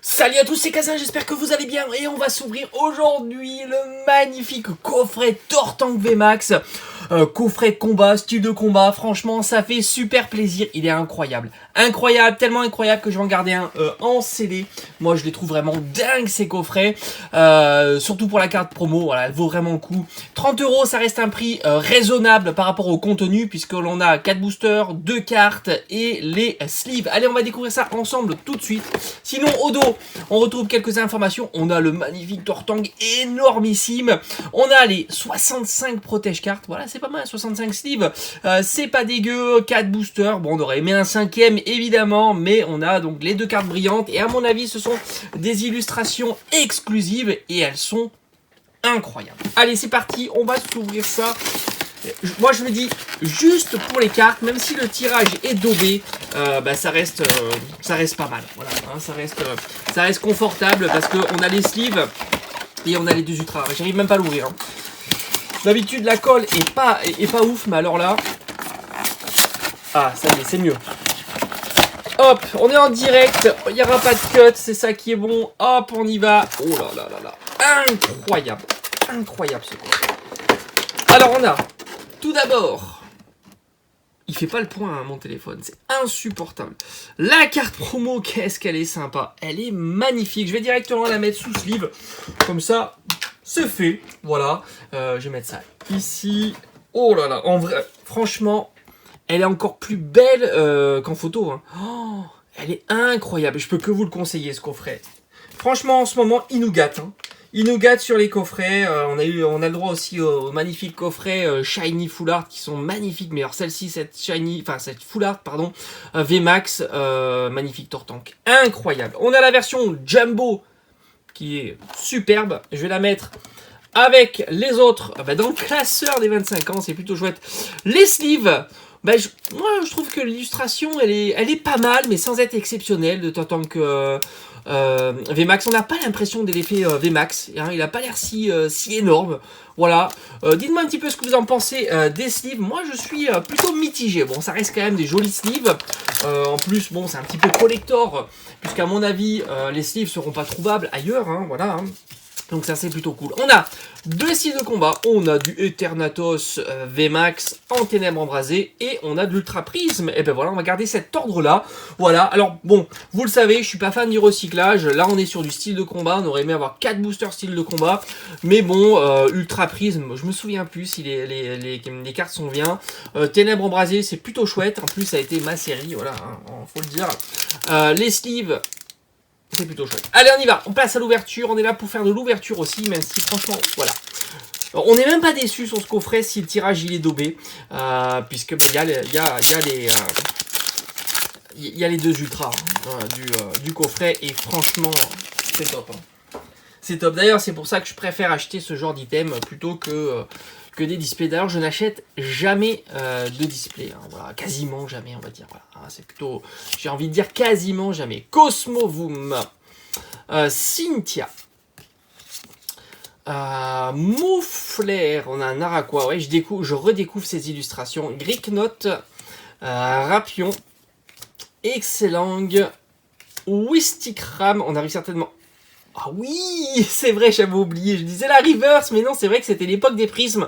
Salut à tous, c'est Kazan, j'espère que vous allez bien et on va s'ouvrir aujourd'hui le magnifique coffret Tortank VMAX. Coffret combat, style de combat, franchement ça fait super plaisir, il est incroyable. Incroyable, tellement incroyable que je vais en garder un en CD. Moi je les trouve vraiment dingues ces coffrets, surtout pour la carte promo, voilà, elle vaut vraiment le coup. 30 €, ça reste un prix raisonnable par rapport au contenu puisque l'on a 4 boosters, 2 cartes et les sleeves. Allez, on va découvrir ça ensemble tout de suite. Sinon au dos, on retrouve quelques informations. On a le magnifique Tortank énormissime. On a les 65 protège cartes. Voilà, c'est pas mal, 65 sleeves. C'est pas dégueu. 4 boosters. Bon, on aurait aimé un cinquième, évidemment. Mais on a donc les 2 cartes brillantes. Et à mon avis, ce sont des illustrations exclusives. Et elles sont incroyables. Allez, c'est parti. On va s'ouvrir ça. Moi je me dis, juste pour les cartes, même si le tirage est daubé, ça reste pas mal. Voilà, hein, ça reste confortable parce qu'on a les sleeves et on a les 2 ultras. J'arrive même pas à l'ouvrir. Hein. D'habitude la colle est pas ouf, mais alors là, ah ça y est, c'est mieux. Hop, on est en direct, il n'y aura pas de cut, c'est ça qui est bon. Hop, on y va. Oh là là là là, incroyable, incroyable ce coup. Alors on a tout d'abord, il fait pas le point hein, mon téléphone, c'est insupportable. La carte promo, qu'est-ce qu'elle est sympa, elle est magnifique. Je vais directement la mettre sous sleeve, comme ça, c'est fait. Voilà, je vais mettre ça ici. Oh là là, en vrai, franchement, elle est encore plus belle qu'en photo. Hein. Oh, elle est incroyable, je peux que vous le conseiller ce coffret. Franchement, en ce moment, il nous gâte. Hein. Il nous gâte sur les coffrets. On a le droit aussi aux magnifiques coffrets Shiny Full Art qui sont magnifiques. Mais alors celle-ci, cette Full Art, pardon, VMAX, magnifique Tortank, incroyable. On a la version Jumbo qui est superbe. Je vais la mettre avec les autres dans le classeur des 25 ans. C'est plutôt chouette. Les sleeves. Moi, je trouve que l'illustration, elle est pas mal, mais sans être exceptionnelle de Tortank VMAX. On n'a pas l'impression de l'effet VMAX. Hein, il n'a pas l'air si énorme. Voilà. Dites-moi un petit peu ce que vous en pensez des sleeves. Moi, je suis plutôt mitigé. Bon, ça reste quand même des jolis sleeves. En plus, bon, c'est un petit peu collector, puisqu'à mon avis, les sleeves seront pas trouvables ailleurs. Hein, voilà. Hein. Donc ça c'est plutôt cool. On a 2 styles de combat. On a du Eternatus VMAX en ténèbres embrasées. Et on a de l'Ultra Prisme. Et ben voilà, on va garder cet ordre là. Voilà, alors bon, vous le savez, je suis pas fan du recyclage. Là on est sur du style de combat. On aurait aimé avoir 4 boosters style de combat. Mais bon, Ultra Prisme, je me souviens plus si les cartes sont bien. Ténèbres embrasées, c'est plutôt chouette. En plus ça a été ma série, voilà, hein, faut le dire. Les sleeves, c'est plutôt chouette. Allez, on y va. On passe à l'ouverture. On est là pour faire de l'ouverture aussi, même si franchement, voilà. On n'est même pas déçu sur ce coffret si le tirage il est daubé, puisque il y a les 2 ultras du coffret et franchement, c'est top. Hein. C'est top. D'ailleurs, c'est pour ça que je préfère acheter ce genre d'item plutôt que des displays. D'ailleurs, je n'achète jamais de display. Hein, voilà, quasiment jamais, on va dire. Voilà, hein, c'est plutôt, j'ai envie de dire quasiment jamais. Cosmovoom, Cynthia, Mouflair, on a un Araquois. Ouais, je redécouvre ces illustrations. Greek Note, Rapion, Excellang, Wistikram. On arrive certainement. Ah oui, c'est vrai, j'avais oublié, je disais la reverse, mais non, c'est vrai que c'était l'époque des prismes.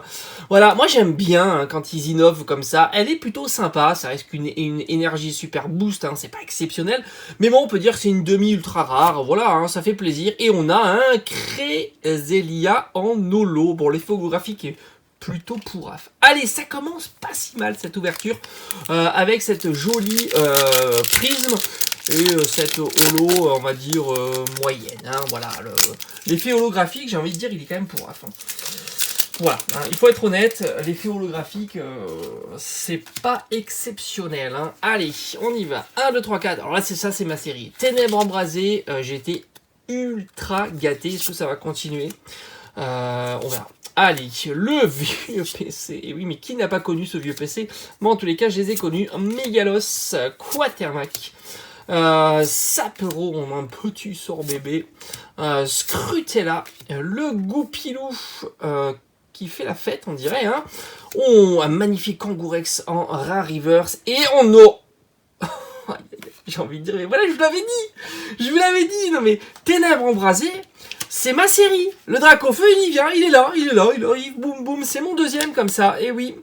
Voilà, moi j'aime bien hein, quand ils innovent comme ça, elle est plutôt sympa, ça reste qu'une énergie super boost, hein, c'est pas exceptionnel, mais bon, on peut dire que c'est une demi ultra rare, voilà, hein, ça fait plaisir, et on a un Cresselia en holo, bon, l'effet holographique est plutôt pourraf. Allez, ça commence pas si mal cette ouverture, avec cette jolie prisme, et cette holo, on va dire, moyenne. Hein, voilà, l'effet holographique, j'ai envie de dire, il est quand même pourraf. Hein. Voilà, hein, il faut être honnête, l'effet holographique, c'est pas exceptionnel. Hein. Allez, on y va. 1, 2, 3, 4. Alors là, c'est ma série. Ténèbres embrasées, j'ai été ultra gâté. Est-ce que ça va continuer? On verra. Allez, le vieux PC. Et oui, mais qui n'a pas connu ce vieux PC? Moi, en tous les cas, je les ai connus. Megalos, Quatermac. Sapero, on a un petit sort bébé. Scrutella, le Goupilou qui fait la fête, on dirait. Hein. Oh, un magnifique Kangourex en rare reverse. Et on a J'ai envie de dire, mais voilà, je vous l'avais dit. Je vous l'avais dit. Non mais, Ténèbres embrasées, c'est ma série. Le Dracofeu, il y vient, il est là, il arrive, boum, boum. C'est mon deuxième comme ça. Et oui.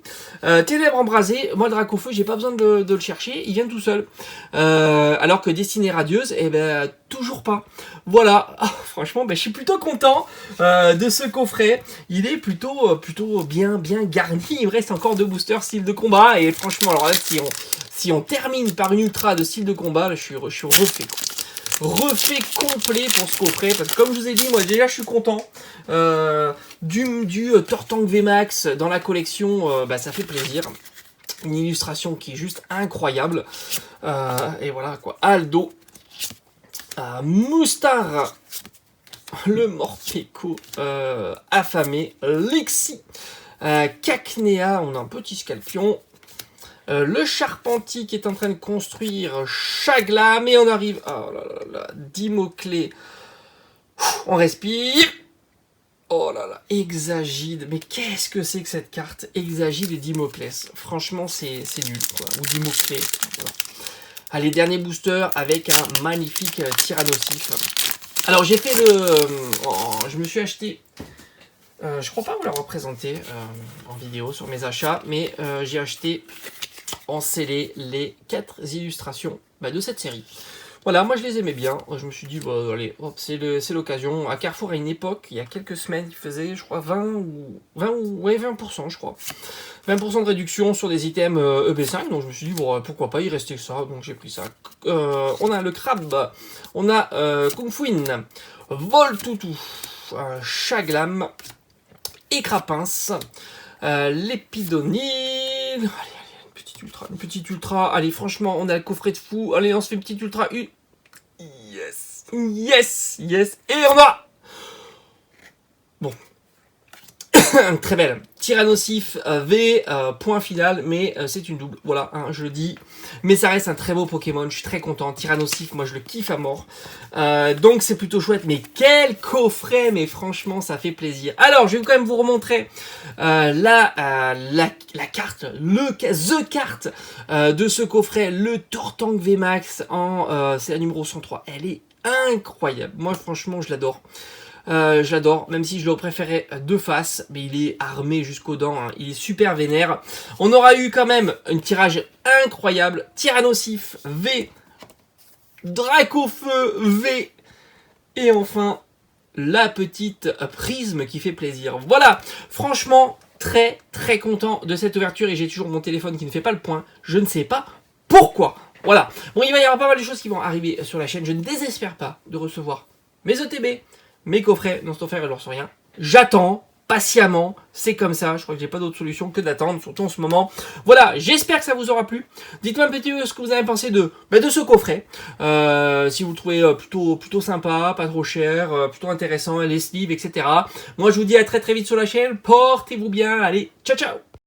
Ténèbres embrasées, moi le Dracofeu, j'ai pas besoin de le chercher, il vient tout seul. Alors que Destinée radieuse, eh ben, toujours pas. Voilà. Ah, franchement, ben, je suis plutôt content de ce coffret. Il est plutôt bien garni. Il me reste encore 2 boosters style de combat. Et franchement, alors là, si on termine par une ultra de style de combat, là, je suis refait, quoi. Refait complet pour ce coffret, parce que comme je vous ai dit, moi déjà je suis content du Tortank VMAX dans la collection, bah, ça fait plaisir. Une illustration qui est juste incroyable. Et voilà quoi. Aldo, Moustar, le Morpeko affamé, Lexi, Cacnea, on a un petit Scalpion. Le Charpentier qui est en train de construire Chaglam, et on arrive, oh là là là, Dimoclé, on respire, oh là là, Exagide, mais qu'est-ce que c'est que cette carte, Exagide et Dimoclès, franchement c'est nul, quoi, ou Dimoclé, voilà. Allez, dernier booster avec un magnifique Tyrannosif. Alors j'ai fait je me suis acheté, je crois pas vous la représenter en vidéo sur mes achats, mais j'ai acheté en scellé les 4 illustrations de cette série. Voilà, moi je les aimais bien. Je me suis dit, bon, allez, hop, c'est l'occasion. À Carrefour, à une époque, il y a quelques semaines, ils faisaient, je crois, 20%, je crois. 20% de réduction sur des items EP5. Donc je me suis dit, bon, pourquoi pas, il restait que ça. Donc j'ai pris ça. On a le crabe, on a Kung Fuin, Voltoutou, Chaglam, Écrapince, Lépidonine. Allez, une petite ultra, allez franchement on a le coffret de fou, allez on se fait une petite ultra, yes, et on a, bon, très belle, Tyrannosif V, point final, mais c'est une double, voilà, hein, je le dis, mais ça reste un très beau Pokémon, je suis très content, Tyrannosif, moi je le kiffe à mort, donc c'est plutôt chouette, mais quel coffret, mais franchement ça fait plaisir. Alors je vais quand même vous remontrer la carte, the carte de ce coffret, le Tortank VMAX, c'est la numéro 103, elle est incroyable, moi franchement je l'adore. Je l'adore, même si je le préférais de face, mais il est armé jusqu'aux dents, hein. Il est super vénère. On aura eu quand même un tirage incroyable, Tyrannosif V, Dracofeu V, et enfin la petite prisme qui fait plaisir. Voilà, franchement très content de cette ouverture, et j'ai toujours mon téléphone qui ne fait pas le point, je ne sais pas pourquoi. Voilà, bon, il va y avoir pas mal de choses qui vont arriver sur la chaîne, je ne désespère pas de recevoir mes ETB, mes coffrets non offert et l'ours rien. J'attends patiemment, c'est comme ça, je crois que j'ai pas d'autre solution que d'attendre, surtout en ce moment. Voilà, j'espère que ça vous aura plu. Dites-moi un petit peu ce que vous avez pensé de ce coffret. Si vous le trouvez plutôt sympa, pas trop cher, plutôt intéressant, les sleeves, etc. Moi je vous dis à très vite sur la chaîne, portez-vous bien, allez, ciao ciao.